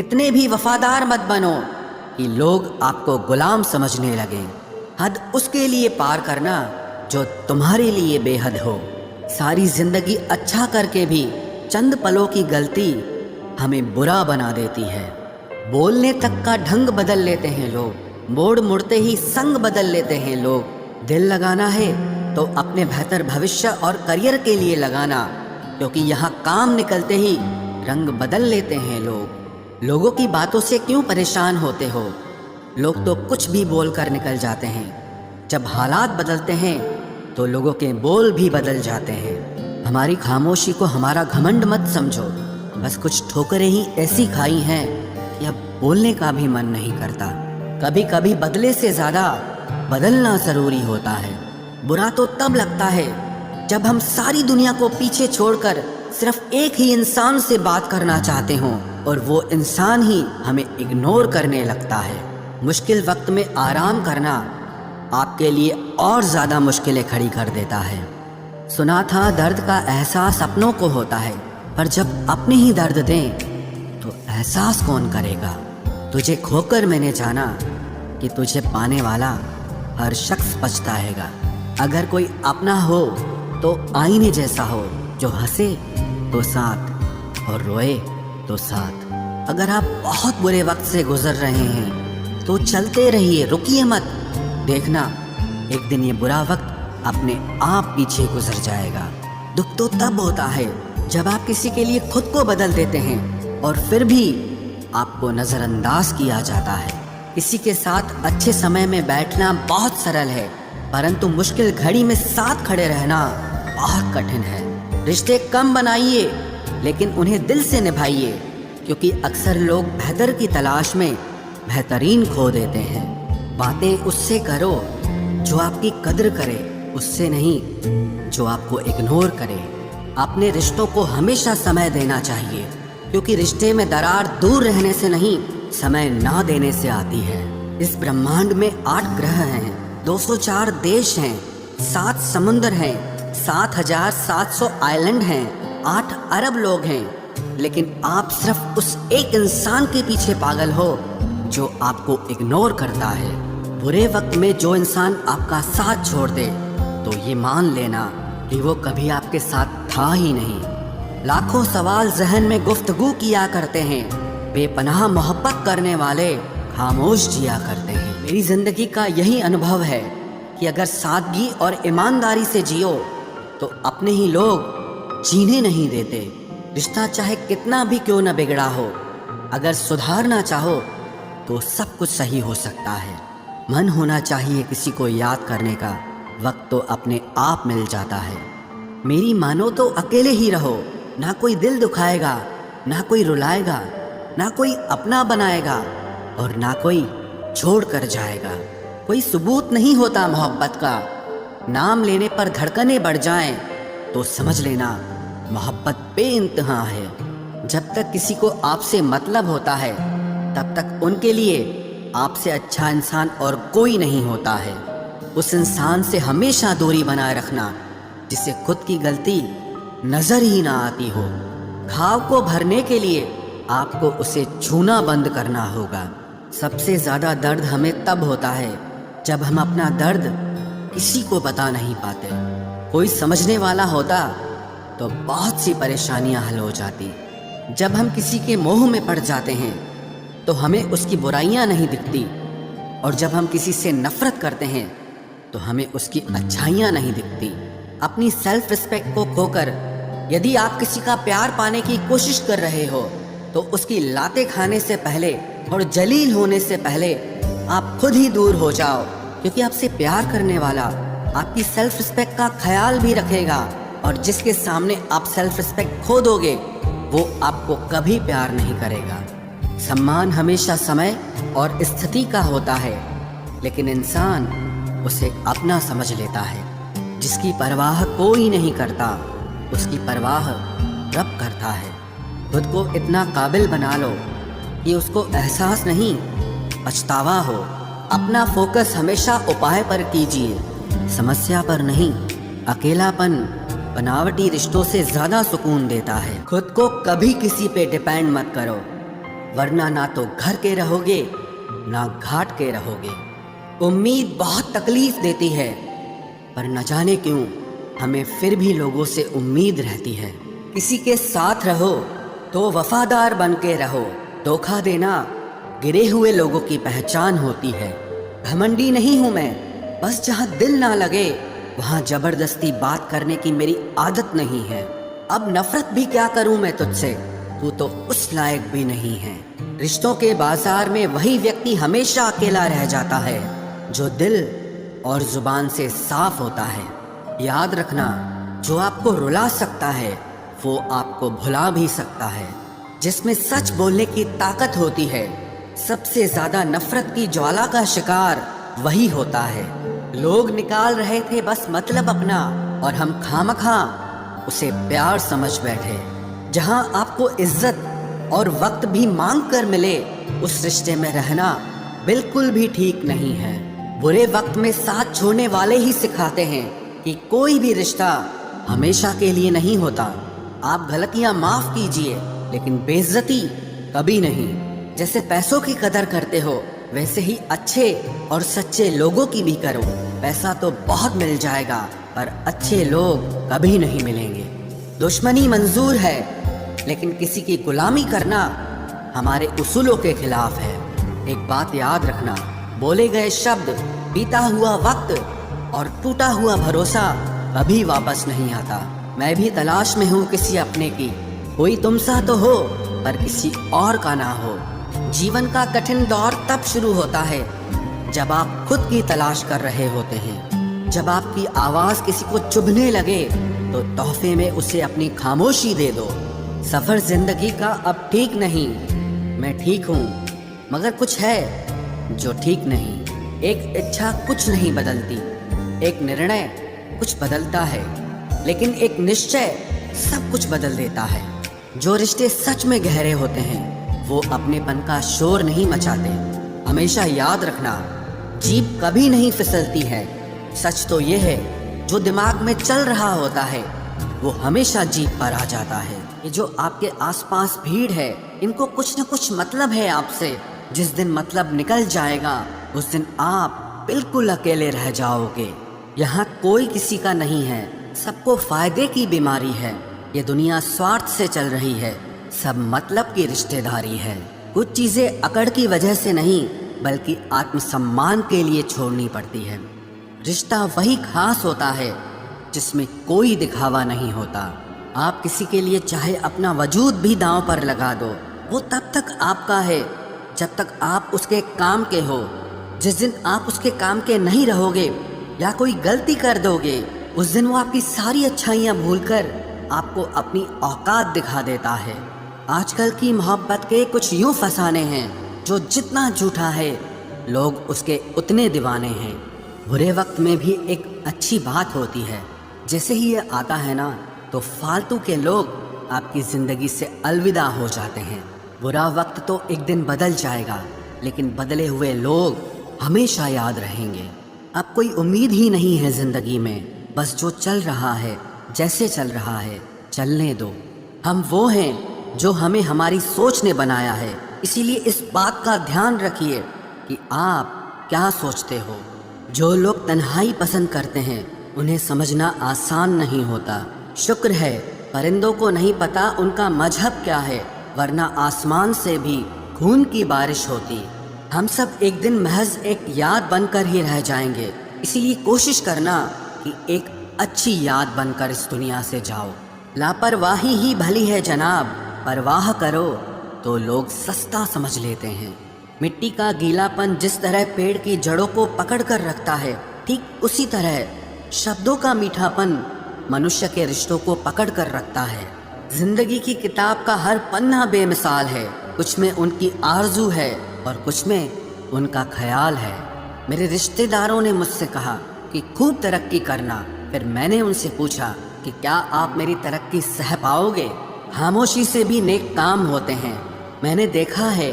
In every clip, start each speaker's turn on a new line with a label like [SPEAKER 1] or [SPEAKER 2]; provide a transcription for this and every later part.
[SPEAKER 1] اتنے بھی وفادار مت بنو کہ لوگ آپ کو غلام سمجھنے لگیں۔ حد اس کے لیے پار کرنا جو تمہارے لیے بے حد ہو۔ ساری زندگی اچھا کر کے بھی چند پلوں کی غلطی ہمیں برا بنا دیتی ہے۔ بولنے تک کا ڈھنگ بدل لیتے ہیں لوگ، موڑ مڑتے ہی سنگ بدل لیتے ہیں لوگ۔ دل لگانا ہے تو اپنے بہتر بھوشیہ اور کریئر کے لیے لگانا، کیونکہ یہاں کام نکلتے ہی رنگ بدل لیتے ہیں لوگ۔ لوگوں کی باتوں سے کیوں پریشان ہوتے ہو؟ لوگ تو کچھ بھی بول کر نکل جاتے ہیں۔ جب حالات بدلتے ہیں تو لوگوں کے بول بھی بدل جاتے ہیں۔ ہماری خاموشی کو ہمارا گھمنڈ مت سمجھو، بس کچھ ٹھوکریں ہی ایسی کھائی ہیں کہ اب بولنے کا بھی من نہیں کرتا۔ کبھی کبھی بدلے سے زیادہ بدلنا ضروری ہوتا ہے۔ برا تو تب لگتا ہے جب ہم ساری دنیا کو پیچھے چھوڑ کر صرف ایک ہی انسان سے بات کرنا چاہتے ہوں اور وہ انسان ہی ہمیں اگنور کرنے لگتا ہے۔ مشکل وقت میں آرام کرنا آپ کے لیے اور زیادہ مشکلیں کھڑی کر دیتا ہے۔ سنا تھا درد کا احساس اپنوں کو ہوتا ہے، پر جب اپنے ہی درد دیں تو احساس کون کرے گا؟ تجھے کھو کر میں نے جانا کہ تجھے پانے والا ہر شخص پچھتائے گا۔ اگر کوئی اپنا ہو تو آئینے جیسا ہو، جو ہنسے تو ساتھ اور روئے تو ساتھ۔ اگر آپ بہت برے وقت سے گزر رہے ہیں تو چلتے رہیے، رکیے مت۔ دیکھنا ایک دن یہ برا وقت اپنے آپ پیچھے گزر جائے گا۔ دکھ تو تب ہوتا ہے جب آپ کسی کے لیے خود کو بدل دیتے ہیں اور پھر بھی آپ کو نظر انداز کیا جاتا ہے۔ کسی کے ساتھ اچھے سمے میں بیٹھنا بہت سرل ہے، پرنتو مشکل گھڑی میں ساتھ کھڑے رہنا بہت کٹھن ہے۔ رشتے کم بنائیے لیکن انہیں دل سے نبھائیے، کیونکہ اکثر لوگ بہتر کی تلاش میں بہترین کھو دیتے ہیں۔ باتیں اس سے کرو جو آپ کی قدر کرے، اس سے نہیں جو آپ کو اگنور کرے۔ اپنے رشتوں کو ہمیشہ سمے دینا چاہیے، کیونکہ رشتے میں درار دور رہنے سے نہیں، سمے نہ دینے سے آتی ہے۔ اس برہمانڈ میں 8 گرہ ہیں، 204 دیش ہیں، 7 سمندر ہیں، 7700 آئلینڈ ہیں، 8 ارب لوگ ہیں، لیکن آپ صرف اس ایک انسان کے پیچھے پاگل ہو جو آپ کو اگنور کرتا ہے۔ برے وقت میں جو انسان آپ کا ساتھ چھوڑ دے تو یہ مان لینا کہ وہ کبھی آپ کے ساتھ تھا ہی نہیں۔ لاکھوں سوال ذہن میں گفتگو کیا کرتے ہیں، بے پناہ محبت کرنے والے خاموش جیا کرتے ہیں۔ میری زندگی کا یہی انبھو ہے کہ اگر سادگی اور ایمانداری سے جیو تو اپنے ہی لوگ جینے نہیں دیتے۔ رشتہ چاہے کتنا بھی کیوں نہ بگڑا ہو، اگر سدھارنا چاہو تو سب کچھ صحیح ہو سکتا ہے۔ من ہونا چاہیے کسی کو یاد کرنے کا، وقت تو اپنے آپ مل جاتا ہے۔ میری مانو تو اکیلے ہی رہو، نہ کوئی دل دکھائے گا، نہ کوئی رلائے گا، نہ کوئی اپنا بنائے گا اور نہ کوئی چھوڑ کر جائے گا۔ کوئی ثبوت نہیں ہوتا محبت کا، نام لینے پر دھڑکنیں بڑھ جائیں تو سمجھ لینا محبت بے انتہا ہے۔ جب تک کسی کو آپ سے مطلب ہوتا ہے تب تک ان کے لیے آپ سے اچھا انسان اور کوئی نہیں ہوتا ہے۔ اس انسان سے ہمیشہ دوری بنائے رکھنا جسے خود کی غلطی نظر ہی نہ آتی ہو۔ گھاؤ کو بھرنے کے لیے آپ کو اسے چھونا بند کرنا ہوگا۔ سب سے زیادہ درد ہمیں تب ہوتا ہے جب ہم اپنا درد کسی کو بتا نہیں پاتے۔ کوئی سمجھنے والا ہوتا تو بہت سی پریشانیاں حل ہو جاتی۔ جب ہم کسی کے موہ میں پڑ جاتے ہیں تو ہمیں اس کی برائیاں نہیں دکھتی، اور جب ہم کسی سے نفرت کرتے ہیں تو ہمیں اس کی اچھائیاں نہیں دکھتی۔ اپنی سیلف رسپیکٹ کو کھو کر یدی آپ کسی کا پیار پانے کی کوشش کر رہے ہو تو اس کی لاتیں کھانے سے پہلے اور جلیل ہونے سے پہلے آپ خود ہی دور ہو جاؤ، کیونکہ آپ سے پیار کرنے والا آپ کی سیلف رسپیکٹ کا خیال بھی رکھے گا، اور جس کے سامنے آپ سیلف رسپیکٹ کھو دو گے وہ آپ کو کبھی پیار نہیں کرے گا۔ سمان ہمیشہ سمے اور استھتی کا ہوتا ہے، لیکن انسان اسے اپنا سمجھ لیتا ہے۔ جس کی پرواہ کوئی نہیں کرتا اس کی پرواہ رب کرتا ہے۔ خود کو اتنا قابل بنا لو کہ اس کو احساس نہیں پچھتاوا ہو۔ اپنا فوکس ہمیشہ اپائے پر کیجیے، سمسیا پر نہیں۔ اکیلا پن بناوٹی رشتوں سے زیادہ سکون دیتا ہے۔ خود کو کبھی کسی پہ ڈیپینڈ مت کرو، ورنہ نہ تو گھر کے رہو گے نہ گھاٹ کے رہو گے۔ امید بہت تکلیف دیتی ہے، پر نہ جانے کیوں ہمیں پھر بھی لوگوں سے امید رہتی ہے۔ کسی کے ساتھ رہو تو وفادار بن کے رہو، دھوکہ دینا گرے ہوئے لوگوں کی پہچان ہوتی ہے۔ گھمنڈی نہیں ہوں میں، بس جہاں دل نہ لگے وہاں زبردستی بات کرنے کی میری عادت نہیں ہے۔ اب نفرت بھی کیا کروں میں تجھ سے، تو اس لائق بھی نہیں ہے۔ رشتوں کے بازار میں وہی ویکتی ہمیشہ اکیلا رہ جاتا ہے جو دل اور زبان سے صاف ہوتا ہے۔ یاد رکھنا، جو آپ کو رلا سکتا ہے وہ آپ کو بھلا بھی سکتا ہے۔ جس میں سچ بولنے کی طاقت ہوتی ہے، سب سے زیادہ نفرت کی جوالا کا شکار وہی ہوتا ہے۔ لوگ نکال رہے تھے بس مطلب اپنا، اور ہم خامخواہ اسے پیار سمجھ بیٹھے۔ جہاں آپ کو عزت اور وقت بھی مانگ کر ملے، اس رشتے میں رہنا بالکل بھی ٹھیک نہیں ہے۔ برے وقت میں ساتھ چھوڑنے والے ہی سکھاتے ہیں کہ کوئی بھی رشتہ ہمیشہ کے لیے نہیں ہوتا۔ آپ غلطیاں معاف کیجئے لیکن بے عزتی کبھی نہیں۔ جیسے پیسوں کی قدر کرتے ہو ویسے ہی اچھے اور سچے لوگوں کی بھی کرو۔ پیسہ تو بہت مل جائے گا پر اچھے لوگ کبھی نہیں ملیں گے۔ دشمنی منظور ہے لیکن کسی کی غلامی کرنا ہمارے اصولوں کے خلاف ہے۔ ایک بات یاد رکھنا، بولے گئے شبد، بیتا ہوا وقت اور ٹوٹا ہوا بھروسہ کبھی واپس نہیں آتا۔ میں بھی تلاش میں ہوں کسی اپنے کی، کوئی تم سا تو ہو پر کسی اور کا نہ ہو۔ جیون کا کٹھن دور تب شروع ہوتا ہے جب آپ خود کی تلاش کر رہے ہوتے ہیں۔ جب آپ کی آواز کسی کو چبھنے لگے تو تحفے میں اسے اپنی خاموشی دے دو۔ سفر زندگی کا اب ٹھیک نہیں، میں ٹھیک ہوں مگر کچھ ہے جو ٹھیک نہیں۔ ایک اچھا کچھ نہیں بدلتی، ایک نرنے کچھ بدلتا ہے، لیکن ایک نشچے سب کچھ بدل دیتا ہے۔ جو رشتے سچ میں گہرے ہوتے ہیں وہ اپنے پن کا شور نہیں مچاتے۔ ہمیشہ یاد رکھنا، جیپ کبھی نہیں پھسلتی ہے۔ سچ تو یہ ہے جو دماغ میں چل رہا ہوتا ہے وہ ہمیشہ جیپ پر آ جاتا ہے۔ یہ جو آپ کے آس پاس بھیڑ ہے، ان کو کچھ نہ کچھ مطلب ہے آپ سے۔ جس دن مطلب نکل جائے گا اس دن آپ بالکل اکیلے رہ جاؤ گے۔ یہاں کوئی کسی کا نہیں ہے، سب کو فائدے کی بیماری ہے۔ یہ دنیا سوارتھ سے چل رہی ہے، سب مطلب کی رشتہ داری ہے۔ کچھ چیزیں اکڑ کی وجہ سے نہیں بلکہ آتم سمان کے لیے چھوڑنی پڑتی ہے۔ رشتہ وہی خاص ہوتا ہے جس میں کوئی دکھاوا نہیں ہوتا۔ آپ کسی کے لیے چاہے اپنا وجود بھی داؤں پر لگا دو، وہ تب تک آپ کا ہے جب تک آپ اس کے کام کے ہو۔ جس دن آپ اس کے کام کے نہیں رہو گے یا کوئی غلطی کر دو گے، اس دن وہ آپ کی ساری اچھائیاں بھول کر آپ کو اپنی اوقات دکھا دیتا ہے۔ آج کل کی محبت کے کچھ یوں فسانے ہیں، جو جتنا جھوٹا ہے لوگ اس کے اتنے دیوانے ہیں۔ برے وقت میں بھی ایک اچھی بات ہوتی ہے، جیسے ہی یہ آتا ہے نا تو فالتو کے لوگ آپ کی زندگی سے الوداع ہو جاتے ہیں۔ برا وقت تو ایک دن بدل جائے گا لیکن بدلے ہوئے لوگ ہمیشہ یاد رہیں گے۔ اب کوئی امید ہی نہیں ہے زندگی میں، بس جو چل رہا ہے جیسے چل رہا ہے چلنے دو۔ ہم وہ ہیں جو ہمیں ہماری سوچ نے بنایا ہے، اسی لیے اس بات کا دھیان رکھیے کہ آپ کیا سوچتے ہو۔ جو لوگ تنہائی پسند کرتے ہیں انہیں سمجھنا آسان نہیں ہوتا۔ شکر ہے پرندوں کو نہیں پتا ان کا مذہب کیا ہے، ورنہ آسمان سے بھی خون کی بارش ہوتی۔ ہم سب ایک دن محض ایک یاد بن کر ہی رہ جائیں گے، اسی لیے کوشش کرنا کہ ایک اچھی یاد بن کر اس دنیا سے جاؤ۔ لاپرواہی ہی بھلی ہے جناب، پرواہ کرو تو لوگ سستا سمجھ لیتے ہیں۔ مٹی کا گیلا پن جس طرح پیڑ کی جڑوں کو پکڑ کر رکھتا ہے، ٹھیک اسی طرح شبدوں کا میٹھا پن منشیہ کے رشتوں کو پکڑ کر رکھتا ہے۔ زندگی کی کتاب کا ہر پنہ بے مثال ہے، کچھ میں ان کی آرزو ہے اور کچھ میں ان کا خیال ہے۔ میرے رشتہ داروں نے مجھ سے کہا کہ خوب ترقی کرنا، پھر میں نے ان سے پوچھا کہ کیا آپ میری ترقی سہ پاؤ گے؟ خاموشی سے بھی نیک کام ہوتے ہیں، میں نے دیکھا ہے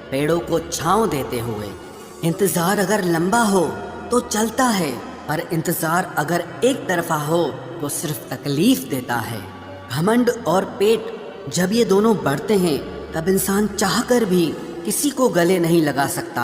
[SPEAKER 1] پیڑوں کو چھاؤں دیتے ہوئے۔ انتظار اگر لمبا ہو تو چلتا ہے، پر انتظار اگر ایک طرفہ ہو تو صرف تکلیف دیتا ہے۔ گھمنڈ اور پیٹ جب یہ دونوں بڑھتے ہیں تب انسان چاہ کر بھی کسی کو گلے نہیں لگا سکتا۔